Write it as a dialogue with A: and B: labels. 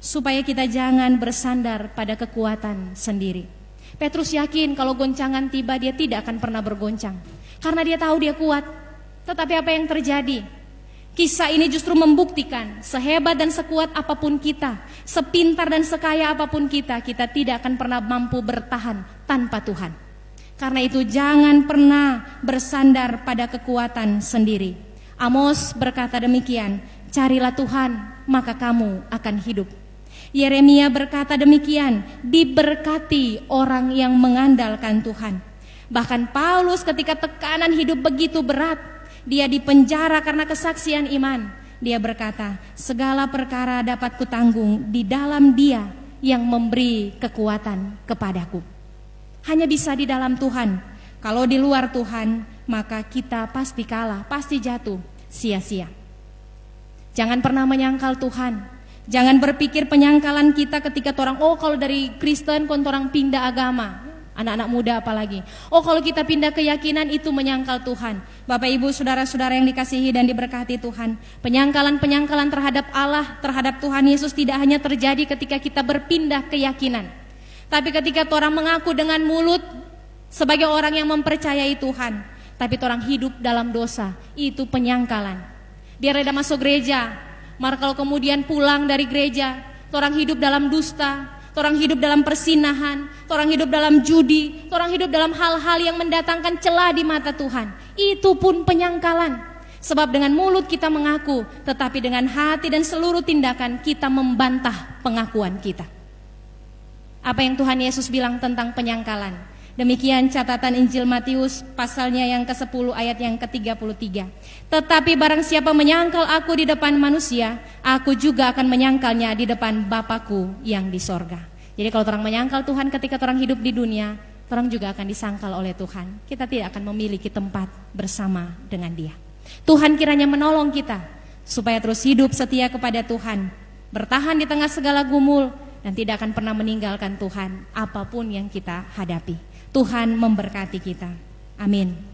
A: supaya kita jangan bersandar pada kekuatan sendiri. Petrus yakin kalau goncangan tiba dia tidak akan pernah bergoncang, karena dia tahu dia kuat. Tetapi apa yang terjadi? Kisah ini justru membuktikan sehebat dan sekuat apapun kita, sepintar dan sekaya apapun kita, kita tidak akan pernah mampu bertahan tanpa Tuhan. Karena itu jangan pernah bersandar pada kekuatan sendiri. Amos berkata demikian, carilah Tuhan maka kamu akan hidup. Yeremia berkata demikian, diberkati orang yang mengandalkan Tuhan. Bahkan Paulus ketika tekanan hidup begitu berat, dia dipenjara karena kesaksian iman. Dia berkata, segala perkara dapat kutanggung di dalam Dia yang memberi kekuatan kepadaku. Hanya bisa di dalam Tuhan. Kalau di luar Tuhan, maka kita pasti kalah, pasti jatuh, sia-sia. Jangan pernah menyangkal Tuhan. Jangan berpikir penyangkalan kita ketika orang, oh kalau dari Kristen kon orang pindah agama. Anak-anak muda apalagi. Oh kalau kita pindah keyakinan itu menyangkal Tuhan. Bapak ibu saudara-saudara yang dikasihi dan diberkati Tuhan, penyangkalan-penyangkalan terhadap Allah, terhadap Tuhan Yesus tidak hanya terjadi ketika kita berpindah keyakinan, tapi ketika orang mengaku dengan mulut sebagai orang yang mempercayai Tuhan, tapi orang hidup dalam dosa, itu penyangkalan. Dia reda masuk gereja, maka kalau kemudian pulang dari gereja, orang hidup dalam dusta, orang hidup dalam persinahan, orang hidup dalam judi, orang hidup dalam hal-hal yang mendatangkan celah di mata Tuhan. Itu pun penyangkalan. Sebab dengan mulut kita mengaku, tetapi dengan hati dan seluruh tindakan kita membantah pengakuan kita. Apa yang Tuhan Yesus bilang tentang penyangkalan? Demikian catatan Injil Matius pasalnya yang ke-10 ayat yang ke-33. Tetapi barang siapa menyangkal aku di depan manusia, aku juga akan menyangkalnya di depan Bapa-Ku yang di sorga. Jadi kalau orang menyangkal Tuhan ketika orang hidup di dunia, orang juga akan disangkal oleh Tuhan. Kita tidak akan memiliki tempat bersama dengan Dia. Tuhan kiranya menolong kita supaya terus hidup setia kepada Tuhan, bertahan di tengah segala gumul, dan tidak akan pernah meninggalkan Tuhan apapun yang kita hadapi. Tuhan memberkati kita. Amin.